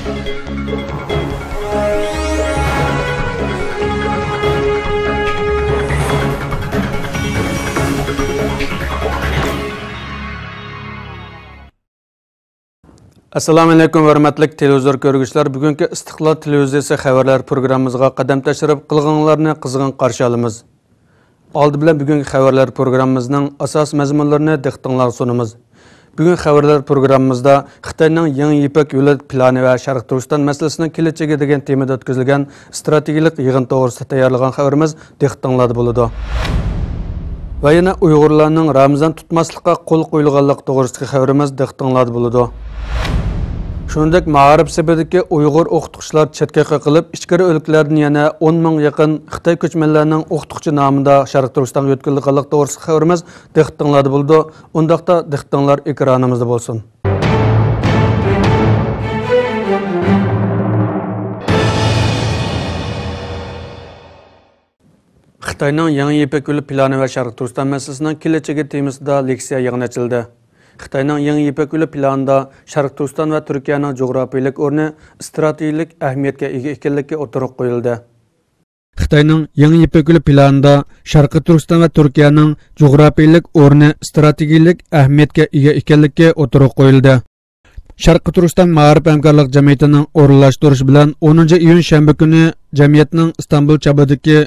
Assalamu alaykum hörmətli televizor görgüçülər. Bugünkü İstiqlal televiziyası xəbərlər proqramımızğa qədəm təşrif qılğanlarını qızğın qarşı alımız. Aldı bilan bugünkü xəbərlər proqramımızın əsas məzmunlarını diqqətinizə sunumuz. Bugün xəbərlər proqramımızda Xitayning Yangi İpək yo'li plani və Şərq Türkistan məsələsinin keləcəgi degan temada ötküzülgən strategik yığın to'g'risida tayyorlagan xəbərimiz diqqətinizdə bo'ladi. Və yana Uyg'urlarning Ramazon tutmaslikqa qo'l qo'yilganligi to'g'risidagi xəbərimiz diqqətinizdə bo'ladi. Shuningdek, ma'arif sababidagi Uyg'ur o'qituvchilar chetga qilib, ichkari o'liklardan yana 10 ming yaqin Xitoy ko'chmanlarining o'qituvchi nomida Sharq Turkistonga yetkazilganlik to'g'risida xabarimiz diqqatingizda bo'ldi. Undaqda diqqatinglar ekranimizda bo'lsin. Xitoyning Yangi İpək yo'li plani va Sharq Turkiston masalasining kelajagi temasida leksiya yig'ini ochildi. Xitoyning Yangi İpək yo'li planida Sharq Turkiston va Turkiyaning jo'grafiyalik o'rni strategik ahamiyatga ega ekanligi o'tirib qo'yildi. Xitoyning Yangi İpək yo'li planida Sharq Turkiston va Turkiyaning jo'grafiyalik o'rni strategik ahamiyatga ega ekanligi o'tirib qo'yildi. Sharq Turkiston ma'arif hamkorlik jamiyatining o'rinlashtirishi bilan 10 iyun shanba kuni jamiyatning Istanbul Chabadagi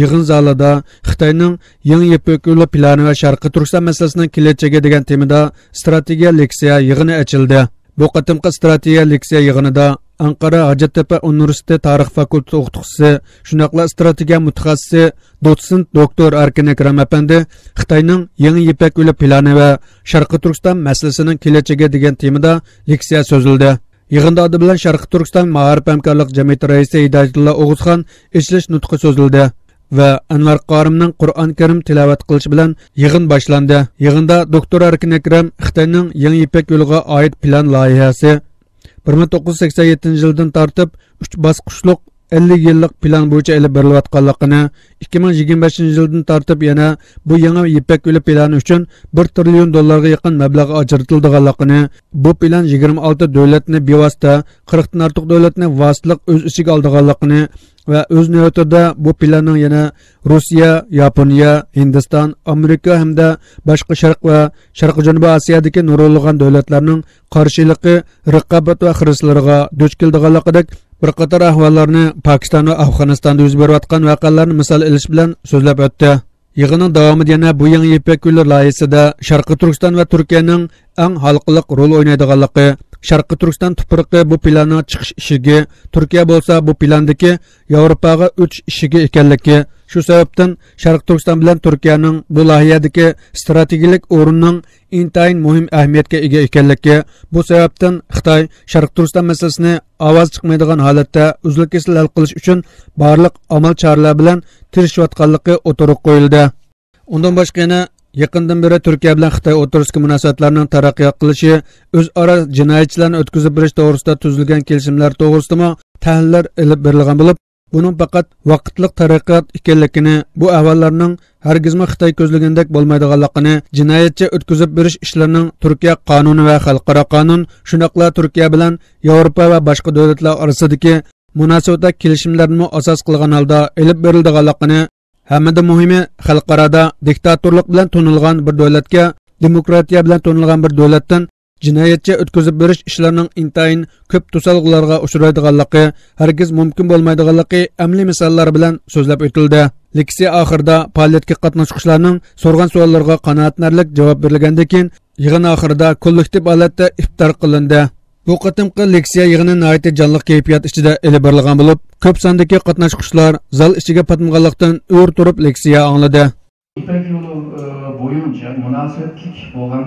yig'in zalida Xitoyning Yangi İpək yo'li plani va Sharq Turkiston masalasining kelajagi degan temada strategiya leksiya yig'ini ochildi. Bu qatimqi strategiya leksiya yig'inida Ankara Hacettepe Universiteti tarix fakültesi o'qituvchisi, shunaqla strategiya mutaxassisi dotsent doktor Erkin Akram apandi Xitoyning Yangi İpək yo'li plani va Sharq Turkiston masalasining kelajagi degan temada leksiya so'zildi. Yig'inda adı bilan Sharq Turkiston ma'arif hamkorlik jamiyati raisi Hidayatullo O'g'uzxon ichilish nutqi so'zildi. Ve Anvar Qarimning Qur'on Karim tilovat qilishi bilan yig'in boshlandi. Yig'inda doktor Erkin Akram Xitoyning Yangi İpək yo'liga oid plan loyihasi 1987 yildan tortib 3 bosqichliq 50 yillik plan bo'yicha elib berilayotganligini, 2025 yildan tortib yana bu Yangi İpək yo'li plani uchun 1 trillion dollarga yaqin mablag' ajratilganligini, bu plan 26 davlatni bevosita, 40 dan ortiq davlatni vositalik o'z ichiga olganligini ve öz növbətində bu planın yana Rusiya, Yaponiya, Hindistan, Amerika hamda başqa Şərq və Şərq Cənubi Asiyadakı nurlanğan dövlətlərinin qarşılıqlı rəqabət və xirislariga duch keldiganligidek bir qator ahvollarni Pakistan və Afg'onistonda yuz berayotgan voqealarni misol elish bilan so'zlab o'tdi. Yig'inning davomida yana bu Yangi İpək yo'li loyihasida Sharq Turkiston va Turkiyaning eng halqiliq rol o'ynaydiganligi, Sharq Turkiston tuprog'i bu planning chiqish ishiga, Turkiya bo'lsa bu plandagi Yevropaga o'tish ishiga ekanligi, shu sababdan Sharq Turkiston bilan Turkiyaning bu loyihadagi strategik o'rnining intayin muhim ahamiyatga ega ekanligi, bu sababdan Xitoy Sharq Turkiston masalasini ovoz chiqmaydigan holatda uzlukesil hal qilish uchun barliq amal choralar bilan tirishayotganligi o'tirib qo'yildi. Undan boshqa yana yaqindan beri Turkiya bilan Xitoy o'rtasidagi munosabatlarning taraqqiyot qilishi, o'zaro jinoyatchilarni o'tkazib berish to'g'risida tuzilgan kelishimlar to'g'risida tahlillar olib berilgan bo'lib, buning faqat vaqtlik taraqqiyot ekanligini, bu ahvollarning hargizmi Xitoy ko'zlagandek bo'lmaydiganligini, jinoyatchi o'tkazib berish ishlarining Turkiya qonuni va xalqaro qonun, shunaqla Turkiya bilan Yevropa va boshqa davlatlar orasidagi munosabatlar kelishimlarini asos qilgan holda olib berilganligini, hamda muhimi xalqarada diktatorlik bilan to'nilgan bir davlatga demokratiya bilan to'nilgan bir davlatdan jinoyatchi o'tkazib berish ishlarining intayin ko'p to'salg'ularga uchraydiganligi, hargiz mumkin bo'lmaydiganligi amaliy misollar bilan so'zlab o'tildi. Leksiya oxirida faoliyatga qatnashuvchilarning so'rgan savollariga qanoatlanarli javob berilgandan keyin yig'in oxirida kollektiv holatda iftor qilindi. Bu qatimqi leksiya yig'ini nihoyatda jonli kayfiyat ichida olib borilgan bo'lib, ko'p sondagi qatnashuvchilar zal ichiga patmaganlikdan o'r turib leksiya angladi. İpək yolu boyunca münasebetlik olan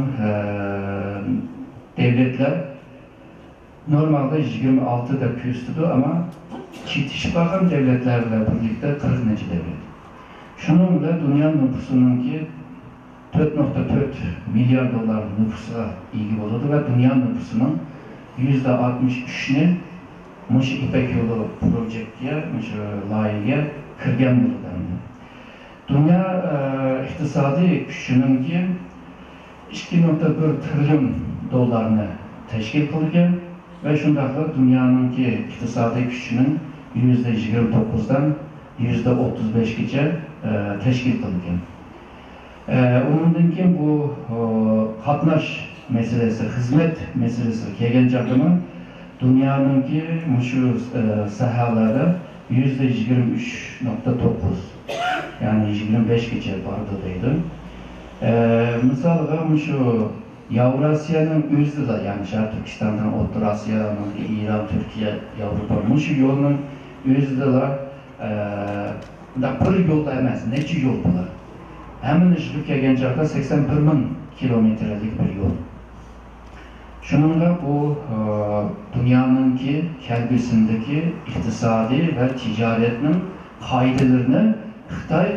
devletler normalde 26'da küstüdü ama çetişip bakan devletlerle birlikte 40 devlet. Şununla dünya nüfusunun ki 4.4 milyar dolar nüfusa ilgi oldu ve dünya nüfusunun %63'ünü Muş İpək yolu projektiye, layiheye kırgan bulundu. Dünya iktisadi gücünün ki 2.1 trilyon dolarını teşkil kılırken ve şundakla dünyanınki iktisadi güçünün %29'dan %35'gice teşkil kılıngan. Onundan bu katnaş meselesi, hizmet meselesi kelgen çağda dünyanınki şu sahaları %23.9, yani 25'gice bardı deydi. Mesela şu Yavrasya'nın özü de, yani Şarkı Türkistan'dan Orta Asya'nın, İran, Türkiye, Avrupa, şu yolun özü de bir yolda emez, neçe yol bular. Hemen işlik kelgen çağda 81 bin kilometrelik bir yol. Şununla bu dünyanınki kelbisindeki iktisadi ve ticaretinin kaydelerini Xitay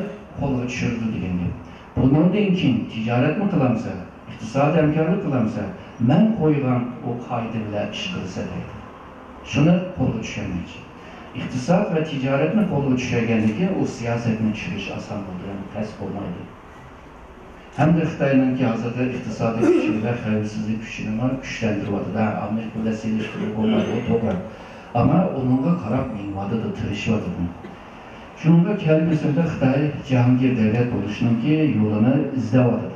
kolga düşürdü degan gap. Bundan keyin ticaret mi kılamsa, iktisadi hamkorlik kılamsa, men qo'ygan o qoidalar ish qilsa deydi. Shuni qo'lga tushirmoqchi. İktisat ve ticaretni qo'lga tushirganligi u siyosatni tushirish oson bo'ldi, kasb bo'lmaydi. Hem de Xitay'ınki hazırda iktisadi gücü ve xavfsizlik gücünü güçlendirmedi. Amerika ile seliştirip olmadı, o toprağı. Ama onunla karab minvadı da tırışmadı. Şununla kelbisinde Xitay Cihangir devlet oluşunun ki yolunu izlevadı.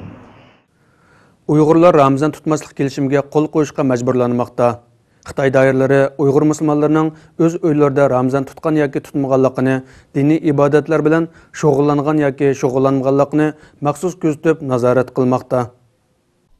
Uyg'urlar Ramazan tutmaslik kelishimiga qo'l qo'yishga majburlanmoqda. Xitoy doiralari Uyg'ur musulmonlarining o'z uylarida Ramazan tutgan yoki tutmaganligini, diniy ibodatlar bilan shug'ullangan yoki shug'ullanmaganligini maxsus kuzatib nazorat qilmoqda.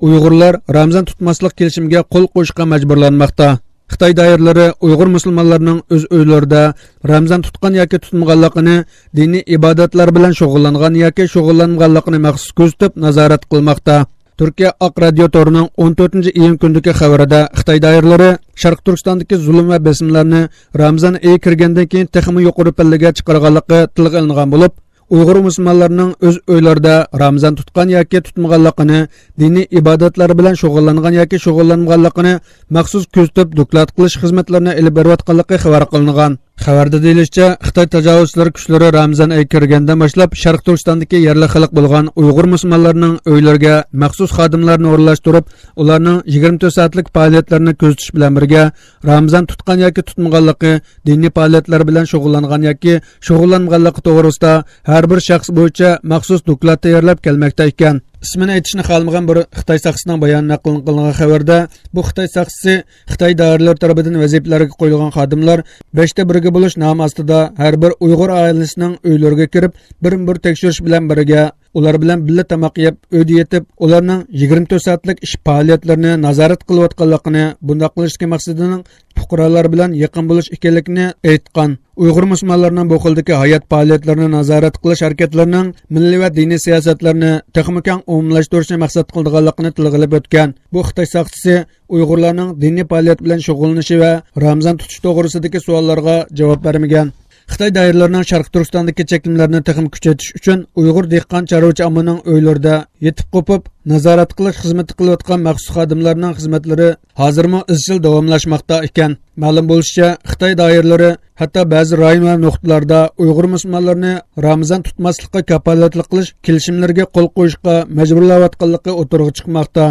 Uyg'urlar Ramazan tutmaslik kelishimiga qo'l qo'yishga majburlanmoqda. Xitoy doiralari Uyg'ur musulmonlarining o'z uylarida Ramazan tutgan yoki tutmaganligini, diniy ibodatlar bilan shug'ullangan yoki shug'ullanmaganligini maxsus kuzatib nazorat qilmoqda. Türkiye Ak Radyo Toru'nun 14. iyun gündeki xabarida Xitoy doiralari Sharq Turkistondagi zulm va besimlarni Ramazan oyi kirgandan keyin texmi yuqori pallaga chiqarganligi tilga olingan bo'lib, Uyg'ur musulmonlarining o'z uylarida Ramazan tutgan yoki tutmaganligini, diniy ibodatlar bilan shug'ullangan yoki shug'ullanmaganligini maxsus kuzatib doklad qilish xizmatlarini olib berayotganligi xabar qilingan. Xabarda deyilishicha, Xitoy tajovuzchilar kuchlari Ramazan oyi kirgandan boshlab Sharq Turkistondagi yerli xalq bo'lgan Uyg'ur musulmonlarining uylariga maxsus xodimlarni o'rnashtirib, ularning 24 soatlik faoliyatlarini kuzatish bilan birga Ramazan tutgan yoki tutmaganligi, diniy faoliyatlar bilan shug'ullangan yoki shug'ullanmaganligi to'g'risida har bir shaxs bo'yicha maxsus doklad tayyorlab kelmoqda ekan. İsmini aytishni xohlamagan bir Xitoy saxsining bayoni naql qilingan xabarda bu Xitoy saxsi Xitoy doiralari tomonidan vazifalarga qo'yilgan xodimlar 5ta birga bo'lish nomi ostida har bir Uyg'ur oilasining uylariga kirib, bir tekshirish bilan birga ular bilan birga tamoq yeb, uyda yetib, ularning 24 soatlik ish faoliyatlarini nazorat qilayotganligini, bunday qilishning maqsadining fuqarolar bilan yaqin bo'lish ekanligini aytgan. Uyg'ur musulmonlarining bu xildagi hayot faoliyatlarini nazorat qilish harakatlarining milliy va diniy siyosatlarini texnik umumlashtirishni maqsad qilganligini tilg'ilib o'tgan. Bu Xitoy saxchisi Uyg'urlarning diniy faoliyat bilan shug'ullanishi va Ramazan tutish to'g'risidagi savollarga javob bermagan. Xitoy doiralarining Sharq Turkistondagi cheklimlarni texnik kuchaytirish uchun Uyg'ur dehqon chorvachi ommaning uylarida yetib qo'pib nazorat qilish xizmati qilayotgan maxsus xodimlarning xizmatlari hozirmi izchil davomlashmoqda ekan. Ma'lum bo'lishicha, Xitoy doiralari hatto ba'zi rayon va nuqtalarda Uyg'ur musulmonlarini Ramazan tutmaslikka kafolatli qilish kelishimlariga qo'l qo'yishga majburlayotganligi o'tirg'i chiqmoqda.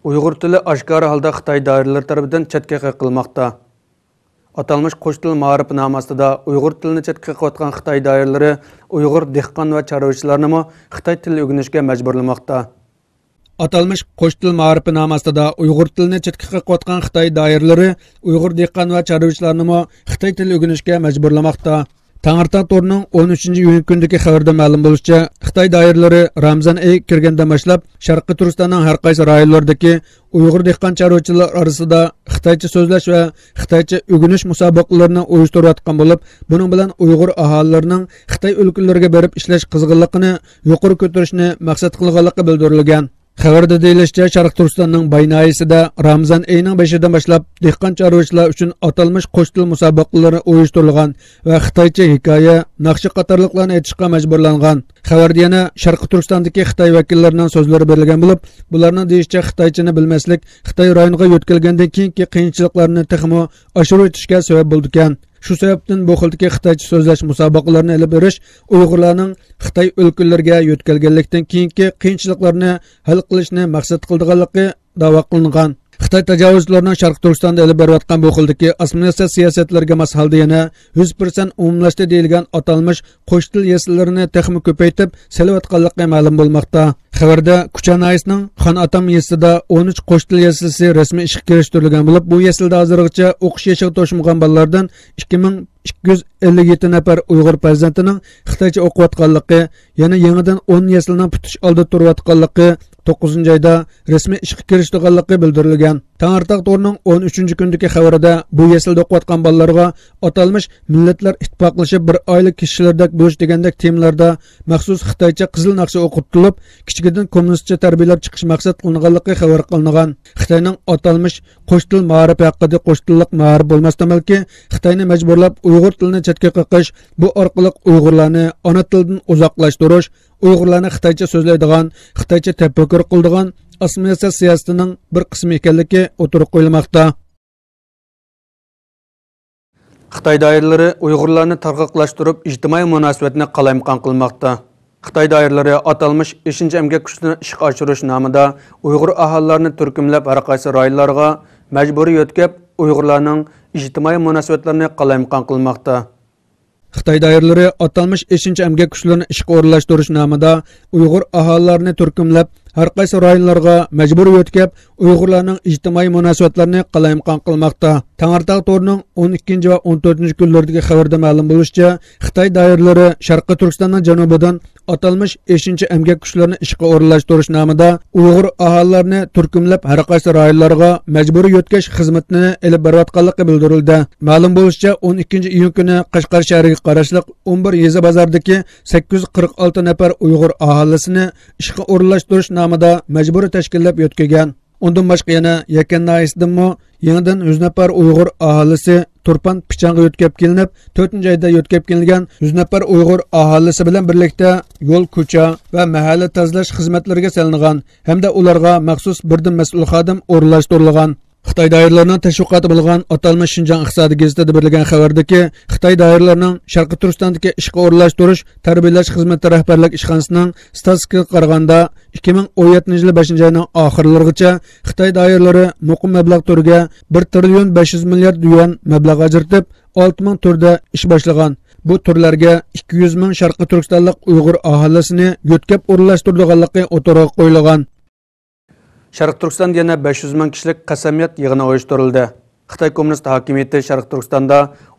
Uyg'ur tili oshkora holda Xitoy doiralari tomonidan chetga qo'yilmoqda. Atalmış qo'sh til ma'rifi nomasida Uyg'ur tilini chetga qo'yayotgan Xitoy doiralari Uyg'ur dehqon va chorvachilarni Xitoy tilini o'rganishga majburlamoqda. Atalmış qo'sh til ma'rifi nomasida Uyg'ur tilini chetga qo'yayotgan Xitoy doiralari Uyg'ur dehqon va chorvachilarni Xitoy tilini o'rganishga majburlamoqda. Tangirtaq Toru'nun 13. iyun gündeki xabarda ma'lum bo'lishicha, Xitoy doiralari Ramazan oyi kirgandan boshlab Sharqiy Turkistonning har qaysi rayonlaridagi Uyg'ur dehqon chorvachilar orasida Xitoycha so'zlash va Xitoycha o'rganish musobaqalarini uyushtirayotgan bo'lib, buning bilan Uyg'ur aholilarining Xitoy o'lkalariga berib ishlash qizg'inligini yuqori ko'tarishni maqsad qilganligi bildirilgan. Xabarda deyilishicha, Sharq Turkistonning Baynayisida Ramazan oyining 5idan boshlab dehqon chorvachilar uchun atalmış qo'sh til musobaqalari uyushtirilgan va Xitoycha hikoya, naqshi qatorliqlarni aytishga majburlangan. Xabarda yana Sharq Turkistondagi Xitoy vakillarining so'zlari berilgan bo'lib, bularning deyishicha Xitoychani bilmaslik Xitoy rayoniga yo'tkalgandan keyingi qiyinchiliklarni texmo oshirib o'tishga sabab bo'ldi ekan. Shu sababdan bu xildagi Xitoycha so'zlash musobaqalarini olib berish Uyg'urlarning Xitoy o'lkalariga yo'tkalganlikdan keyingi qiyinchiliklarni hal qilishni maqsad qilganligi da'vo qilingan. Xitoy tajovuzchilarining Sharq Turkistonda olib berayotgan bu xildagi assimilyatsiya siyosatlarga mos holda yana 100% umumlashdi deyilgan atalmish qo'sh til yesillarini texmi ko'paytib selayotganligi ma'lum bo'lmoqda. Xabarda Kuchan Aysning Xon Atam yesida 13 qo'sh til yesilisi rasmiy ishga kirishtirilgan bo'lib, bu yesilda hozirgacha o'qish yoshiga to'shmagan bolalardan 2257 nafar Uyg'ur farzandining Xitoycha o'qiyotganligi, yana yangidan 10 yesilning bitish oldida turayotganligi 9 oyda rasmiy ishga kirishtirilganligi bildirilgan. Tangirtaq to'rining 13 kundagi xabarida bu yesilda o'qiyotgan bolalarga atalmish Millatlar Ittifoqlashib bir oylik kishilardek bo'lish degandek temalarda maxsus Xitoycha qizil naqsha o'qitilib, kichigidan kommunistcha tarbiyalab chiqish maqsad qilinganligi xabar qilingan. Xitoyning atalmish qo'sh til ma'rif haqida qo'sh tillik ma'rif bo'lmasdan balki Xitoyni majburlab Uyg'ur tilini chetga qo'yish, bu orqali Uyg'urlarni ona tildan uzoqlashtirish, Uyg'urlarni Xitoycha so'zlaydigan, Xitoycha tafakkur qiladigan assimilyatsiya siyosatining bir qismi ekanligi o'tirib qo'yilmoqda. Xitoy doiralari Uyg'urlarni targ'oqlashtirib, ijtimoiy munosabatni qalaymaqon qilmoqda. Xitoy doiralari atalmish 5-chi emgak kuchini ishga oshirish nomida Uyg'ur aholilarini turkumlab har qaysi rayonlarga majburiy yo'tkab, Uyg'urlarning ijtimoiy munosabatlarini qalaymaqon qilmoqda. Xitoy doiralari atalmish 5-chi emgak kuchlarini ishga o'rinlashtirish nomida Uyg'ur aholilarini turkumlab har qaysi rayonlarga majburiy yo'tkab, Uyg'urlarning ijtimoiy munosabatlarini qalaymaqon qilmoqda. Tangirtaq to'rining 12 va 14 kunlardagi xabarda ma'lum bo'lishicha, Xitoy doiralari Sharqi Turkistonning janubidan atalmish 5-chi emgak kuchlarini ishga o'rinlashtirish nomida Uyg'ur aholilarini turkumlab har qaysi rayonlarga majburiy yo'tkash xizmatini olib borayotganligi bildirildi. Ma'lum bo'lishicha, 12 iyun kuni Qashqar shahriga qarashli 11 yeza bozordagi 846 nafar Uyg'ur aholisini ishga o'rinlashtirish nomida majburiy tashkillab yo'tkagan. Undan boshqa yana Yakan nahiyasidami yangidan 100 nafar Uyg'ur aholisi Turpan Pichanga yo'tkab kelinib, 4-oyda yo'tkab kelingan 100 nafar Uyg'ur aholisi bilan birlikda yo'l, ko'cha va mahalla tozalash xizmatlariga salingan hamda ularga maxsus birdan mas'ul xodim o'rinlashtirilgan. Xitoy doiralarining tashviqoti bo'lgan atalmish Shinjang iqtisodiy gazetida berilgan xabardagi Xitoy doiralarining Sharqi Turkistondagi ishga o'rinlashtirish, tarbiyalash xizmati rahbarlik ishxonasining statistikaga qaraganda 2017 yil 5-oyning oxirlarigacha Xitoy doiralari muqim mablag' turiga 1 trillion 500 milliard yuan mablag' ajratib, 6000 turda ish boshlagan. Bu turlarga 200 ming Sharqi Turkistonlik Uyg'ur aholisini yo'tkab o'rinlashtirganligi o'tirib qo'yilgan. Sharq Turkistonda yana 500 ming kishilik qasamiyat yig'ini uyushtirildi. Xitoy Kommunist hokimiyati Sharq Turkistonda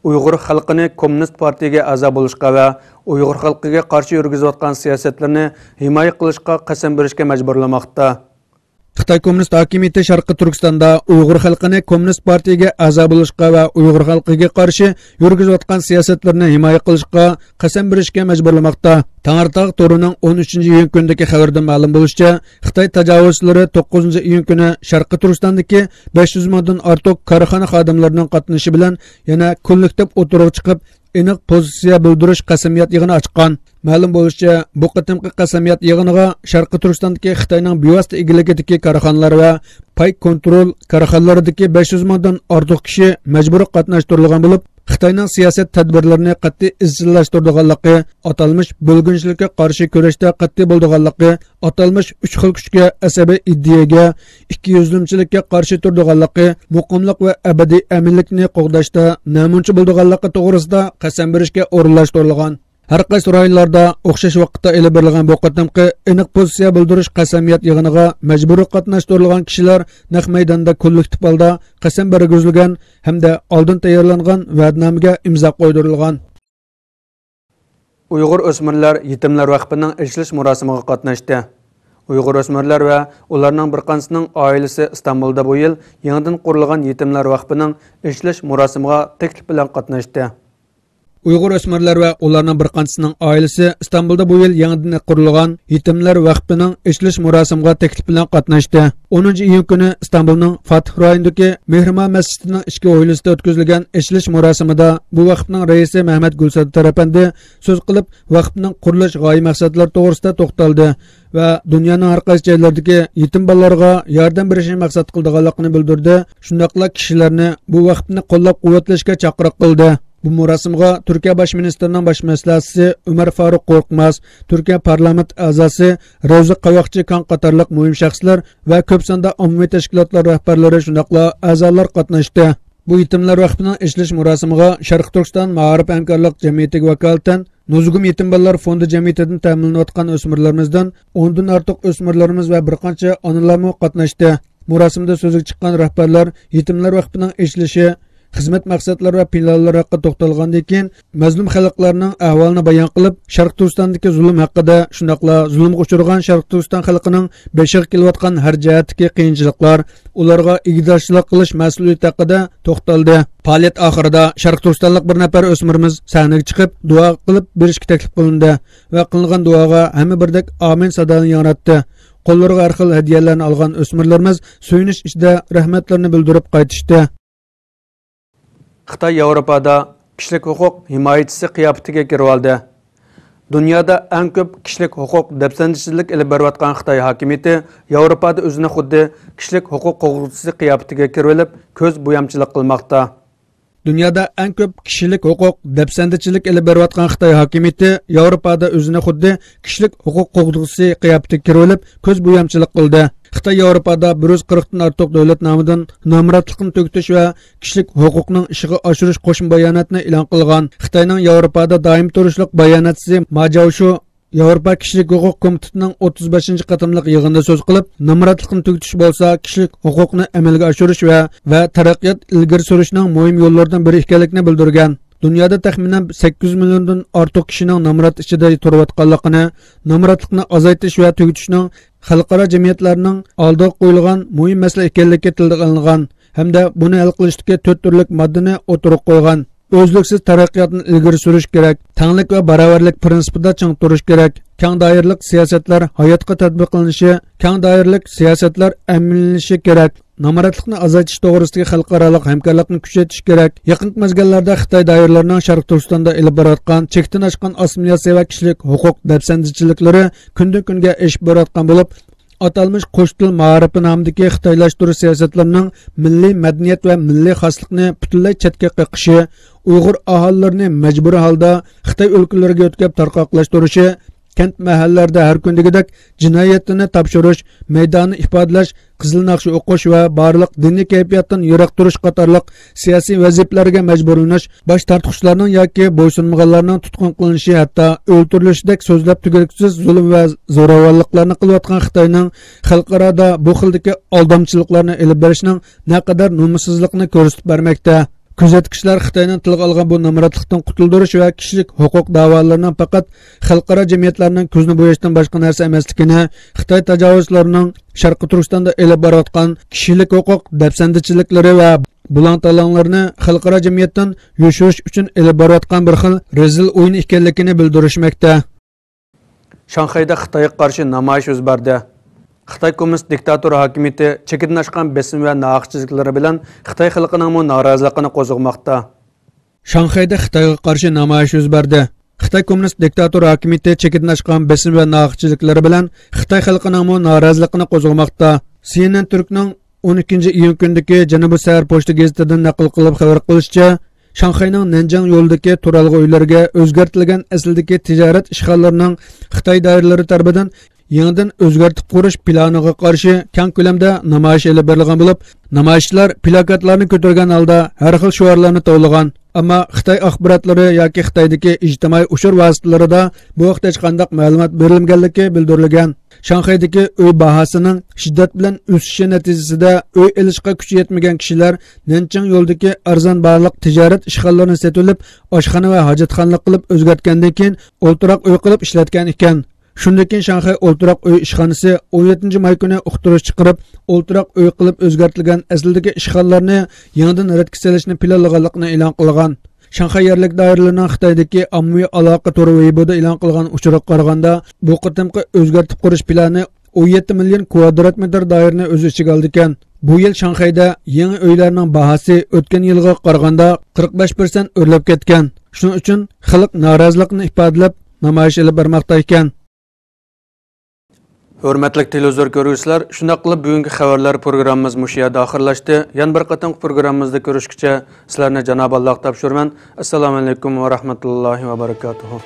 Uyg'ur xalqini Kommunist partiyaga a'zo bo'lishga va Uyg'ur xalqiga qarshi yurgizayotgan siyosatlarni himoya qilishga qasam berishga majburlamoqda. Xitoy Kommunist hokimiyati Sharqi Turkistonda Uyg'ur xalqini Kommunist partiyaga a'zo bo'lishga va Uyg'ur xalqiga qarshi yurgizayotgan siyosatlarni himoya qilishga qasam berishga majburlamoqda. Tangirtaq to'rining 13-iyun kunidagi xabarda ma'lum bo'lishicha, Xitoy tajovuzchilari 9-iyun kuni Sharqi Turkistondagi 500 mingdan ortiq korxona xodimlarining qatnashishi bilan yana kollektiv o'tirib chiqib, aniq pozitsiya bildirish qasamiyat yig'ini ochgan. Ma'lum bo'lishicha, bu qatimqi qasamiyat yig'iniga Sharqi Turkistondagi Xitoyning bevosita egaligidagi korxonalar va pay kontrol korxonalaridagi 500 mingdan ortiq kishi majburiy qatnashtirilgan bo'lib, Xitoyning siyosat tadbirlarini qat'iy izchillashtirganligi, atalmish bo'lginchilikka qarshi kurashda qat'iy bo'lganligi, atalmish 3 xil kuchga, asabiy iddiyaga, ikkiyuzlimchilikka qarshi turganligi, muqimlik va abadiy aminlikni qo'g'dashda namuncha bo'lganligi to'g'risida qasam berishga o'rinlashtirilgan. Har qaysi rayonlarda o'xshash vaqtda elib berilgan bu qatimqi aniq pozitsiya bildirish qasamiyat yig'iniga majburiy qatnashtirilgan kishilar naq maydonda kollektiv holda qasam bergizilgan hamda oldin tayyorlangan va'dnomaga imzo qo'ydirilgan. Uyg'ur o'smirlar yetimlar vaqfining ochilish murosimiga qatnashdi. Uyg'ur o'smirlar va ularning bir qanchasining oilasi Istanbulda bu yil yangidan qurilgan yetimlar vaqfining ochilish murosimiga taklif bilan qatnashdi. Uyg'ur o'smirlar va ularning bir qanchasining oilasi Istanbulda bu yil yangidan qurilgan yetimlar vaqfining ochilish murosimiga taklif bilan qatnashdi. 10-iyun kuni Istanbulning Fatih rayonidagi Mehrima masjidining ichki hovlisida o'tkazilgan ochilish murosimida bu vaqfning raisi Mehmet Gulsad tarafandi so'z qilib, vaqfning qurilish g'oya maqsadlari to'g'risida to'xtaldi va dunyoning har qaysi joylaridagi yetim bolalarga yordam berishni maqsad qilganligini bildirdi. Shundaqla kishilarni bu vaqfni qo'llab-quvvatlashga chaqiriq qildi. Bu murosimga Turkiya bosh ministrining bosh maslahatchisi Umar Faruk Korkmaz, Turkiya parlament a'zosi Ravza Qavoqchi kan qatorliq muhim shaxslar va ko'p sonda ommaviy tashkilotlar rahbarlari shundoqla a'zolar qatnashdi. Bu yetimlar vaqtining ishlish murosimiga Sharq Turkiston Ma'arif hamkorlik jamiyatiga vakolatan Nuzgum yetim bolalar fondi jamiyatidan ta'minlanayotgan o'smirlarimizdan 10 dan ortiq o'smirlarimiz va bir qancha onalar qatnashdi. Murosimda so'zga chiqqan rahbarlar yetimlar vaqtining ishlishi, xizmat maqsadlari va planlari haqida to'xtalgandan keyin mazlum xalqlarning ahvolini bayon qilib, Sharq Turkistondagi zulm haqida, shundaqla zulmga uchragan Sharq Turkiston xalqining beshiq kelayotgan har jihatdagi qiyinchiliklar, ularga ig'dorchilik qilish mas'uliyati haqida to'xtaldi. Faoliyat oxirida Sharq Turkistonlik bir nafar o'smirimiz sahnaga chiqib, duo qilib berishga taklif qilindi va qilingan duoga hamma birdek amin sadoni yangratdi. Qo'llariga har xil hadiyalarni olgan o'smirlarimiz suyunish ichida rahmatlarini bildirib qaytishdi. Xitoy Yevropada kishilik huquq himoyachisi qiyofatiga kirib oldi. Dunyoda eng ko'p kishilik huquq dafsandichilik ilib borayotgan Xitoy hokimiyati Yevropada o'zini xuddi kishilik huquq qo'g'irchisi qiyofatiga kirib olib, ko'z bo'yamchilik qilmoqda. Dunyoda eng ko'p kishilik huquq dafsandichilik ilib borayotgan Xitoy hokimiyati Yevropada o'zini xuddi kishilik huquq qo'g'irchisi qiyofatiga kirib olib, ko'z bo'yamchilik qildi. Xitoy Yevropada 140 dan ortiq davlat nomidan nomratlikni tugutish va kishilik huquqning ishiga oshirish qo'shma bayonotni e'lon qilgan. Xitoyning Yevropada doim turishlik bayonotchisi Ma Jiaoshu Yevropa kishilik huquq komitetining 35-qatimliq yig'inida so'z qilib, nomratlikni tugutish bo'lsa, kishilik huquqni amalga oshirish va taraqqiyot ilgari surishning muhim yo'llaridan biri ekanligini bildirgan. Dunyoda taxminan 800 milliondan ortiq kishining nomrat ichida turayotganligini, nomratlikni azaytish va tugutishning xalqaro jamiyatlarning oldiga qo'yilgan muhim masala ekanligi tilga olingan hamda buni hal qilishdagi 4 turlik moddani o'tirib qo'ygan. O'zliksiz taraqqiyotni ilgari surish kerak, tanglik va barobarlik prinsipida ching turish kerak, keng doiralik siyosatlar hayotga tatbiq qilinishi, keng doiralik siyosatlar amallanishii kerak. Nomratlikni azaytish to'g'risidagi xalqaro hamkorlikni kuchaytirish kerak. Yaqin mezgillarda Xitoy doiralarining Sharq Turkistonda ilib borayotgan chekdan oshgan assimilyatsiya va kishilik huquq dafsandichiliklari kundan-kunga oshib borayotgan bo'lib, atalmış qo'sh til ma'arifi nomidagi xitoylashtirish siyosatlarining milliy madaniyat va milliy xoslikni butunlay chetga qiqishi, Uyg'ur aholilarini majburiy holda Xitoy o'lkalariga o'tkazib tarqoqlashtirishi, kent mahallalarda har kundagidek jinoyatni topshirish, maydonni ifodalash, qizil naqshi o'qish va barliq diniy kayfiyatdan yiroq turish qatorliq siyosiy vazifalarga majburlanish, bosh tortquchlarning yoki bo'ysunmaganlarning tutqun qilinishi, hatto o'ltirilishidek so'zlab tugaliksiz zulm va zo'ravonliklarni qilayotgan Xitoyning xalqaroda bu xildagi aldamchiliklarni elib berishning naqadar nomussizlikni ko'rsatib bermoqda. Kuzatkichlar Xitoyning tilga olgan bu nomratlikdan qutuldirish va kishilik huquq da'volarining faqat xalqaro jamiyatlarning ko'zni bo'yashdan boshqa narsa emasligini, Xitoy tajovuzlarining Sharqi Turkistonda elib borayotgan kishilik huquq dafsandichiliklari va bulantalanglarni xalqaro jamiyatdan yoshirish uchun elib borayotgan bir xil rezil o'yin ekanligini bildirishmoqda. Shanxayda Xitoyga qarshi namoyish yuz berdi. Xitoy kommunist diktator hokimiyati chekidan oshgan besim va nohaqchiliklar bilan Xitoy xalqining noroziligini qo'zg'amoqda. Shanxayda Xitoyga qarshi namoyish yuz berdi. Xitoy kommunist diktator hokimiyati chekidan oshgan besim va nohaqchiliklar bilan Xitoy xalqining noroziligini qo'zg'amoqda. CNN Turkning 12-iyun kundagi Janubiy Sahar pochta gazetidan naql qilib xabar qilishicha, Shanxayning Nanjang yo'lidagi turalg'i uylarga o'zgartirilgan asldagi tijorat ishg'ollarining Xitoy doiralari tomonidan yangidan o'zgartib qurish planiga qarshi keng ko'lamda namoyish olib berilgan bo'lib, namoyishchilar plakatlarni ko'targan holda har xil shiorlarni tovlagan. Ammo Xitoy axborotlari yoki Xitoydagi ijtimoiy ushur vositalarida bu haqda hech qanday ma'lumot berilmaganligi bildirilgan. Shanxaydagi uy bahosining shiddat bilan o'sishi natijasida uy olishga kuchi yetmagan kishilar Nanjang yo'lidagi arzon barliq tijorat ishg'ollarini sotib olib, oshxona va hojatxonalar qilib o'zgartgandan keyin o'ltiroq uy qilib ishlatgan ekan. Shundan keyin Shanxay o'ltiroq uy ishxonasi 17 may kuni uqtirish chiqarib, o'ltiroq uy qilib o'zgartirilgan asldagi ishg'ollarni yangidan radga solishni planlaganligini e'lon qilgan. Shanxay yerlik doiralarining Xitoydagi ommaviy aloqa to'ri Weibo'da e'lon qilgan uchurga qaraganda, bu qatimqi o'zgartib qurish plani 17 million kvadrat metr doirani o'z ichiga oldi ekan. Bu yil Shanxayda yangi uylarning bahosi o'tgan yilga qaraganda 45% o'rlab ketgan. Shuning uchun xalq noroziligini ifodalab namoyish olib bormoqda ekan. Hörmətli televizor görüşçülər, şundaq qılıb bugünkü xəbərlər proqramımız məşu yerdə axırlaşdı. Yan bir qatınq proqramımızda görüşkücə sizlərə Cənab Allah tapşırman. Assalamu alaykum və rahmetullahi və barakatuhu.